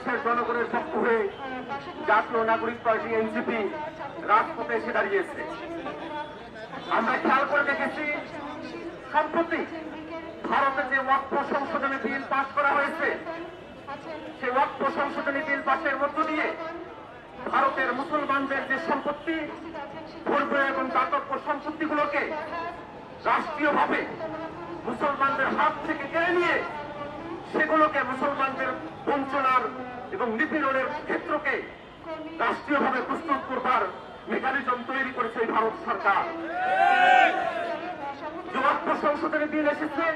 বাংলাদেশের জনগণের পক্ষ হয়ে জাতীয় নাগরিক পার্টি এনসিপি রাজপথে এসে দাঁড়িয়েছে। আমরা খেয়াল করে দেখেছি সম্প্রতি ভারতে যে ওয়াকফ সংশোধনী বিল পাস করা হয়েছে, সেই ওয়াকফ সংশোধনী বিল পাশের মধ্য দিয়ে ভারতের মুসলমানদের যে সম্পত্তি, ধর্মীয় এবং দাতব্য সম্পত্তিগুলোকে রাষ্ট্রীয়ভাবে মুসলমানদের হাত থেকে কেড়ে নিয়ে সেগুলোকে মুসলমানদের বঞ্চনার এবং নিপীড়নের ক্ষেত্রকে রাষ্ট্রীয়ভাবে প্রস্তুত করবার মেকানিজম তৈরি করেছে এই ভারত সরকার। যে ওয়াকফ সংশোধনী বিল এসেছে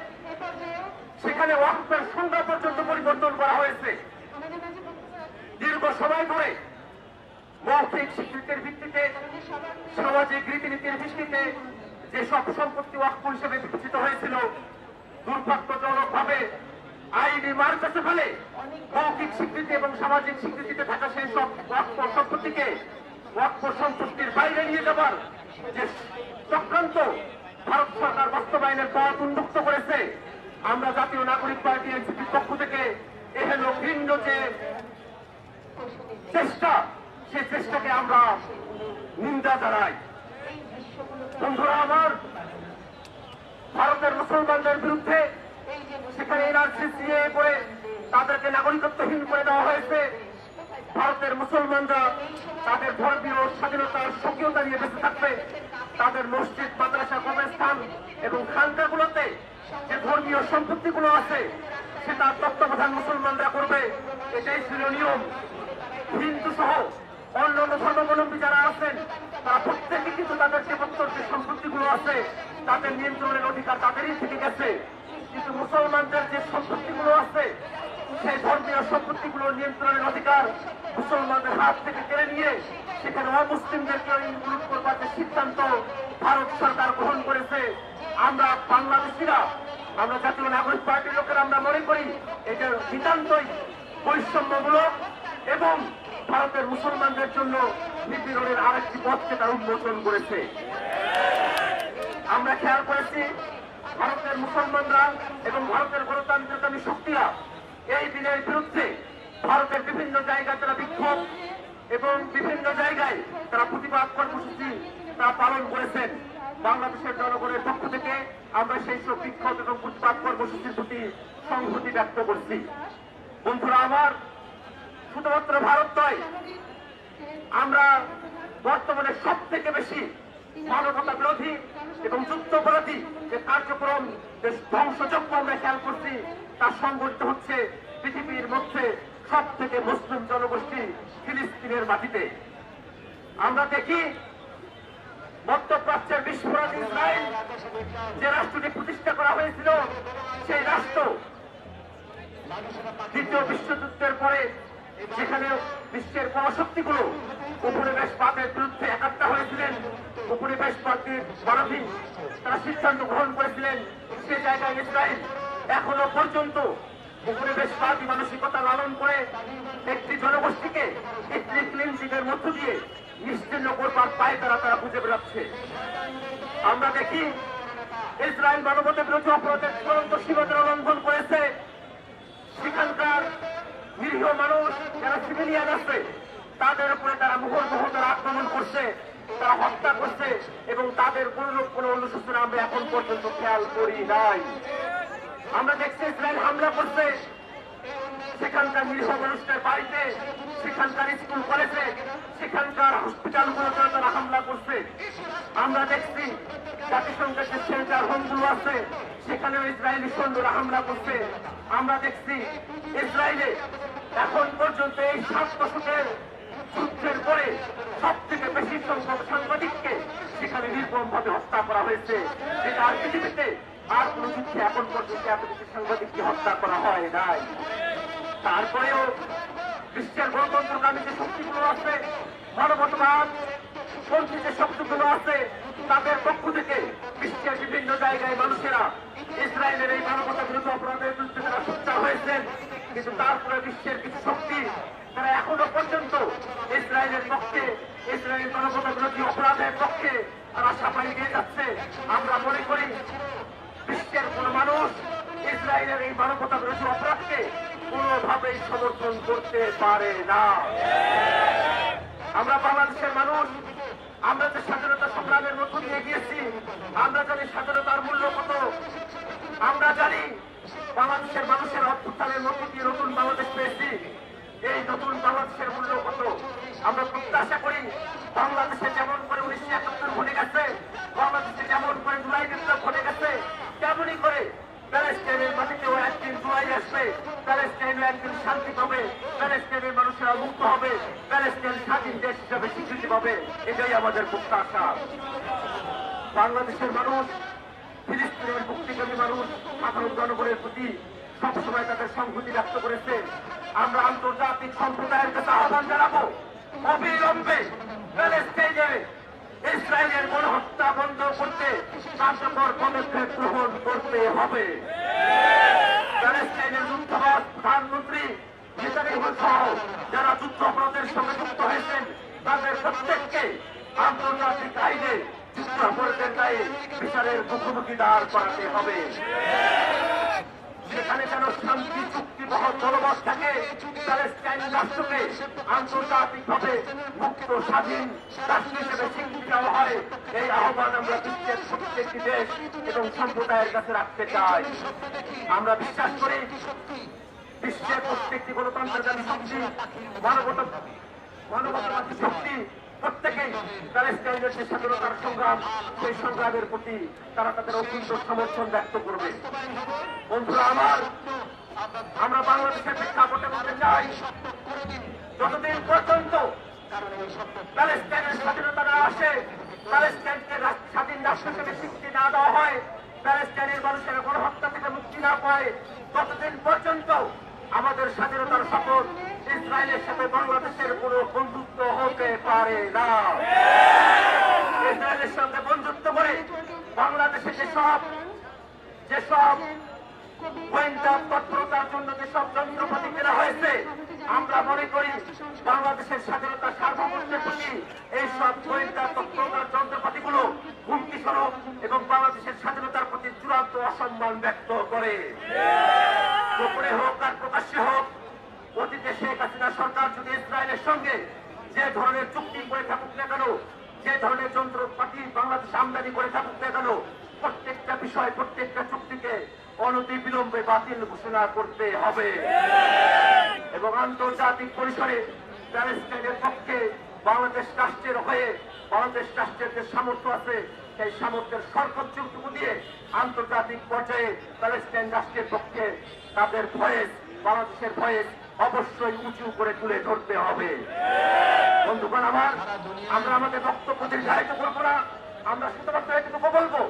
সেখানে ওয়াকফের সংজ্ঞা পর্যন্ত পরিবর্তন করা হয়েছে। দীর্ঘ সময় ধরে মৌখিক স্বীকৃতির ভিত্তিতে, সামাজিক রীতিনীতির ভিত্তিতে যেসব সম্পত্তি ওয়াকফ হিসেবে বিবেচিত হয়েছিল, দুর্ভাগ্যজনকভাবে আইনি মার্কাসে ফেলে মৌখিক স্বীকৃতি এবং সামাজিক স্বীকৃতিতে থাকা সেই সব ওয়াকফ সম্পত্তিকে ওয়াকফ সম্পত্তির বাইরে নিয়ে যাবার যে চক্রান্ত ভারত সরকার বাস্তবায়নের পথ উন্মুক্ত করেছে। আমরা জাতীয় নাগরিক পার্টি এনসিপির পক্ষ থেকে এহেন ভিন্ন যে চেষ্টা, সেই চেষ্টাকে আমরা নিন্দা জানাই। বন্ধুরা আমার, ভারতের মুসলমানদের বিরুদ্ধে সেখানে এনআরসি সিএএ করে তাদেরকে নাগরিকত্বহীন করে দেওয়া হয়েছে। ভারতের মুসলমানরা তাদের ধর্মীয় স্বাধীনতার স্বকীয়তা নিয়ে বেঁচে থাকবে। তাদের মসজিদ, মাদ্রাসা, কবরস্থান এবং খানকাগুলোতে যে ধর্মীয় সম্পত্তিগুলো আছে সেটা তত্ত্বাবধান মুসলমানরা করবে, এটাই ছিল নিয়ম। হিন্দু সহ অন্যান্য ধর্মাবলম্বী যারা আছেন তারা প্রত্যেকে কিন্তু তাদের যে সম্পত্তিগুলো আছে তাদের নিয়ন্ত্রণের অধিকার তাদেরই থেকে গেছে। কিন্তু মুসলমানদের যে সম্পত্তিগুলো আছে সেই ধর্মীয় সম্পত্তিগুলো নিয়ন্ত্রণের অধিকার মুসলমানদের হাত থেকে কেড়ে নিয়ে সেখানে অমুসলিমদেরকে ইনক্লুড করবার যে সিদ্ধান্ত ভারত সরকার গ্রহণ করেছে, আমরা বাংলাদেশিরা, আমরা জাতীয় নাগরিক পার্টির লোকেরা আমরা মনে করি এটা নিতান্তই বৈষম্যমূলক এবং ভারতের মুসলমানদের জন্য নিপীড়নের আরেকটি পথকে তার উন্মোচন করেছে। আমরা খেয়াল করেছি ভারতের মুসলমানরা এবং ভারতের গণতন্ত্রকামী শক্তিরা এই দিনের বিরুদ্ধে ভারতের বিভিন্ন জায়গায় তারা বিক্ষোভ এবং বিভিন্ন জায়গায় তারা প্রতিবাদ কর্মসূচি তারা পালন করেছেন। বাংলাদেশের জনগণের পক্ষ থেকে আমরা সেই সব বিক্ষোভ এবং প্রতিবাদ কর্মসূচির প্রতি সংহতি ব্যক্ত করছি। বন্ধুরা আমার, শুধুমাত্র ভারত নয়, আমরা বর্তমানে সব থেকে বেশি মানবতা বিরোধী এবং যুদ্ধাপরাধী যে কার্যক্রম, যে ধ্বংসযজ্ঞ আমরা খেয়াল করছি তা সংঘটিত হচ্ছে পৃথিবীর মধ্যে সব থেকে মুসলিম জনগোষ্ঠী ফিলিস্তিনের মাটিতে। আমরা দেখি মধ্যপ্রাচ্যের বিস্ফোরক ইসরায়েল যে রাষ্ট্রটি প্রতিষ্ঠা করা হয়েছিল, সেই রাষ্ট্র দ্বিতীয় বিশ্বযুদ্ধের পরে যেখানে বিশ্বের পরাশক্তিগুলো উপনিবেশবাদের বিরুদ্ধে একাত্তা হয়েছিলেন, উপনিবেশবাদের বিরোধী তারা সিদ্ধান্ত গ্রহণ করেছিলেন, সে জায়গায় ইসরায়েল এখনো পর্যন্ত উপনিবেশবাদী মানসিকতা লালন করে একটি জনগোষ্ঠীকে এথনিক ক্লিনজিংয়ের মধ্য দিয়ে নিশ্চিহ্ন করবার পায়ে তারা খুঁজে বেড়াচ্ছে। আমরা দেখি ইসরায়েল মানবতা বিরোধী অপরাধের চূড়ান্ত সীমানা লঙ্ঘন করেছে। সেখানকার নিরীহ মানুষ যারা সিভিলিয়ান আছে তাদের উপরে তারা মুহুর্মুহ তারা আক্রমণ করছে, তারা হত্যা করছে এবং তাদের কোনো অনুশোচনা আমরা এখন পর্যন্ত খেয়াল করি নাই। আমরা দেখছি ইসরায়েল হামলা করছে সেখানকার নিরীহ মানুষদের বাড়িতে, সেখানকার স্কুল কলেজে, সেখানকার হসপিটালগুলোতে তারা হামলা করছে। আমরা দেখছি জাতিসংঘের যে শেল্টার হোমগুলো আছে সেখানেও ইসরায়েলি সৈন্যরা হামলা করছে। আমরা দেখছি ইসরায়েলে এখন পর্যন্ত এই 7 দশকের যুদ্ধের পরে সব থেকে বেশি সংখ্যক সাংবাদিককে সেখানে নির্মমভাবে হত্যা করা হয়েছে, যেটা আর পৃথিবীতে আর কোন যুদ্ধে এখন পর্যন্ত এত বেশি সাংবাদিককে হত্যা করা হয় নাই। তারপরেও বিশ্বের গণতন্ত্রকামী যে শক্তিগুলো আছে, মানবতাবাদ পন্থী যে শক্তিগুলো আছে, তাদের পক্ষ থেকে বিশ্বের বিভিন্ন জায়গায় মানুষেরা ইসরায়েলের এই মানবতা বিরোধী অপরাধের বিরুদ্ধে তারা সোচ্চার হয়েছেন। কিন্তু তারপরে বিশ্বের কিছু শক্তি তারা এখনো পর্যন্ত ইসরায়েলের পক্ষে, ইসরায়েল মানবতা বিরোধী অপরাধের পক্ষে তারা সাফাই দিয়ে যাচ্ছে। আমরা মনে করি বিশ্বের কোন মানুষ ইসরায়েলের এই মানবতা বিরোধী অপরাধকে কোনোভাবেই সমর্থন গ্রহণ করতে পারে না। আমরা বাংলাদেশের মানুষ, আমরা যে স্বাধীনতা সংগ্রামের মধ্য দিয়ে গিয়েছি, আমরা জানি স্বাধীনতার মূল্য কত। আমরা জানি বাংলাদেশের মানুষের অভ্যুত্থানের মধ্য দিয়ে নতুন বাংলাদেশ পেয়েছি। এই নতুন বাংলাদেশের মূল্য কত আমরা প্রত্যাশা করি। বাংলাদেশে যেমন করে 1971 ঘটে গেছে, বাংলাদেশে যেমন করে জুলাই বিপ্লব ঘটে গেছে, তেমনই করে প্যালেস্টাইনের মাটিতেও একদিন জুলাই আসবে, প্যালেস্টাইনে একদিন শান্তি পাবে, প্যালেস্টাইনের মানুষেরা মুক্ত হবে, প্যালেস্টাইন স্বাধীন দেশ হিসাবে স্বীকৃতি পাবে। এটাই আমাদের প্রত্যাশা। বাংলাদেশের মানুষ, ফিলিস্তিনের মুক্তিকামী মানুষ সাধারণ জনগণের প্রতি সবসময় তাদের সংহতি ব্যক্ত করেছে। আমরা আন্তর্জাতিক সম্প্রদায়ের কাছে আহ্বান জানাবো, অবিলম্বে প্যালেস্টাইনে ইসরায়েলের গণহত্যা বন্ধ করতে কার্যকর পদক্ষেপ গ্রহণ করতে হবে। প্যালেস্টাইনের যুদ্ধবাজ প্রধানমন্ত্রী নেতানিয়াহু সহ যারা যুদ্ধাপরাধের সঙ্গে যুক্ত হয়েছেন তাদের প্রত্যেককে আন্তর্জাতিক আইনে যুদ্ধাপরাধের দায়ে বিচারের মুখোমুখি দাঁড় করাতে হবে। সেখানে যেন শান্তি চুক্তিবহ জনমত থাকে, প্যালেস্টাইন রাষ্ট্রকে আন্তর্জাতিকভাবে মুক্ত স্বাধীন রাষ্ট্র হিসেবে স্বীকৃতি দেওয়া হয়। এই আহ্বান আমরা বিশ্বের প্রত্যেকটি দেশ এবং সম্প্রদায়ের কাছে রাখতে চাই। আমরা বিশ্বাস করি বিশ্বের প্রত্যেকটি গণতন্ত্রকামী শক্তি, মানবতাবাদী শক্তি প্রত্যেকেই প্যালেস্টাইনের যে স্বাধীনতার সংগ্রাম, সেই সংগ্রামের প্রতি তারা তাদের অকুণ্ঠ সমর্থন ব্যক্ত করবে। বন্ধুরা আমার, আমরা বাংলাদেশের প্রেক্ষাপটে বলতে চাই, যতদিন পর্যন্ত প্যালেস্টাইনের স্বাধীনতা না আসে, প্যালেস্টাইনকে স্বাধীন রাষ্ট্র হিসেবে স্বীকৃতি না দেওয়া হয়, প্যালেস্টাইনের মানুষের গণহত্যা থেকে মুক্তি না পায়, ততদিন পর্যন্ত আমাদের স্বাধীনতার শপথ ইসরায়েলের সাথে বাংলাদেশের কোনো বন্ধুত্ব হতে পারে না। ইসরায়েলের সঙ্গে বন্ধুত্ব করে বাংলাদেশে যেসব গোয়েন্দা তৎপরতার জন্য যেসব যন্ত্রপাতি কেনা হয়েছে, আমরা মনে করি বাংলাদেশের স্বাধীনতা সার্বভৌমত্বের প্রতি এইসব গোয়েন্দা তৎপরতার যন্ত্রপাতিগুলো হুমকি স্বরূপ এবং বাংলাদেশের স্বাধীনতার প্রতি চূড়ান্ত অসম্মান ব্যক্ত করে। গোপনে হোক আর প্রকাশ্যে হোক, অতীতে শেখ হাসিনা সরকার যদি ইসরায়েলের সঙ্গে যে ধরনের চুক্তি করে থাকুক না কেন, যে ধরনের যন্ত্রপাতি বাংলাদেশ আমদানি করে থাকুক না কেন, প্রত্যেকটা বিষয়, প্রত্যেকটা চুক্তিকে অনতি বিলম্বে বাতিল ঘোষণা করতে হবে এবং আন্তর্জাতিক পরিসরে প্যালেস্টাইনের পক্ষে বাংলাদেশ রাষ্ট্রের হয়ে, বাংলাদেশ রাষ্ট্রের যে সামর্থ্য আছে সেই সামর্থ্যের সর্বোচ্চটুকু দিয়ে আন্তর্জাতিক পর্যায়ে প্যালেস্টাইন রাষ্ট্রের পক্ষে তাদের ভয়েস, বাংলাদেশের ভয়েস অবশ্যই উঁচু করে তুলে ধরতে হবে। বন্ধুগণ আমার, আমরা আমাদের বক্তব্য দীর্ঘায়িত করবো না। আমরা শুধুমাত্র এটুকু বলবো,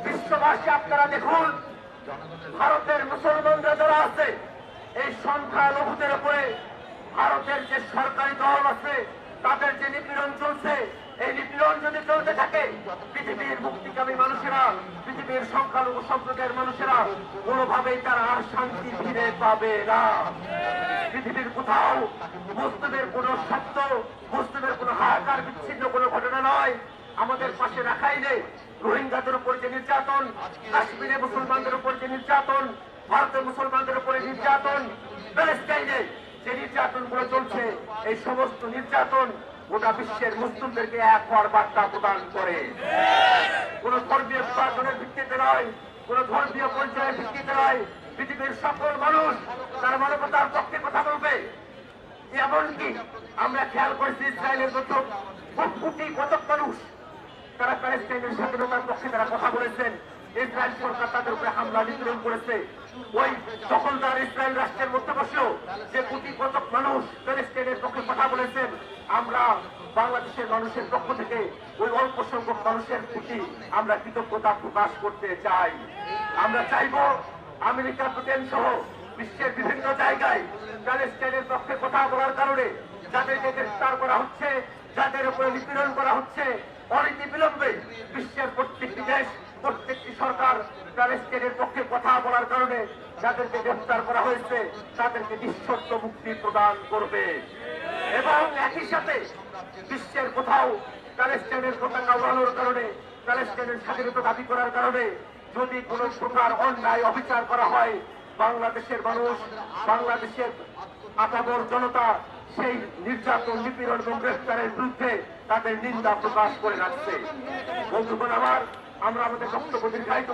বিশ্ববাসী আপনারা দেখুন, ভারতের মুসলমানরা যারা আছে এই সংখ্যালঘুদের উপরে ভারতের যে সরকারি দল আছে তাদের যে নিপীড়ন চলছে, এই নিপীড়ন যদি চলতে থাকে, পৃথিবীর মুক্তিকামী মানুষেরা, পৃথিবীর সংখ্যালঘু সম্প্রদায়ের মানুষেরা কোনোভাবেই তারা আর শান্তি ফিরে পাবে না। পৃথিবীর কোথাও মুসলিমের কোন শব্দ, মুসলিমের কোন হাহাকার বিচ্ছিন্ন কোন ঘটনা নয়। আমাদের পাশে রাখাইনে রোহিঙ্গাদের উপর যে নির্যাতন, কাশ্মীরে মুসলমানদের উপর যে নির্যাতন, ভারতের মুসলমানদের উপরে নির্যাতন, প্যালেস্টাইনে যে নির্যাতন গুলো চলছে, এই সমস্ত নির্যাতন গোটা বিশ্বের মুসলিমদেরকে এক হওয়ার বার্তা প্রদান করে। কোন ধর্মীয় উপার্জনের ভিত্তিতে নয়, কোন ধর্মীয় পরিচয়ের ভিত্তিতে নয়, পৃথিবীর সকল মানুষ তার মানবতার পক্ষে কথা বলবে। এমনকি আমরা খেয়াল করেছি ইসরায়েলের মতো কোটি কতক মানুষ তারা প্যালেস্টাইনের স্বাধীনতার পক্ষে তারা কথা বলেছেন। ইসরায়েল সরকার তাদের উপরে হামলা নিপীড়ন করেছে। ওই দখলদার ইসরায়েল রাষ্ট্রের মধ্যে বসেও যে কোটি কতক মানুষ প্যালেস্টাইনের পক্ষে কথা বলেছেন, আমরা বাংলাদেশের মানুষের পক্ষ থেকে ওই অল্প সংখ্যক মানুষের প্রতি আমরা কৃতজ্ঞতা প্রকাশ করতে চাই। আমরা চাইব আমেরিকা, ব্রিটেন সহ বিশ্বের বিভিন্ন জায়গায় প্যালেস্টাইনের পক্ষে কথা বলার কারণে যাদেরকে গ্রেফতার করা হচ্ছে, যাদের উপরে নিপীড়ন করা হচ্ছে, অনতি বিলম্বে বিশ্বের প্রত্যেকটি দেশ, প্রত্যেকটি সরকার প্যালেস্টাইনের পক্ষে কথা বলার কারণে যাদেরকে গ্রেফতার করা হয়েছে তাদেরকে নিঃশর্ত মুক্তি প্রদান করবে এবং একই সাথে বিশ্বের কোথাও প্যালেস্টাইনের পতাকা উড়ানোর কারণে, প্যালেস্টাইনের স্বাধীনতা দাবি করার কারণে যদি কোন প্রকার অন্যায় অবিচার করা হয়, বাংলাদেশের মানুষ, বাংলাদেশের আপামর জনতা সেই নির্যাতন, নিপীড়ন এবং গ্রেফতারের বিরুদ্ধে তাদের নিন্দা প্রকাশ করে যাচ্ছে। বন্ধুগণ আমার, আমরা আমাদের বক্তব্য দীর্ঘায়িত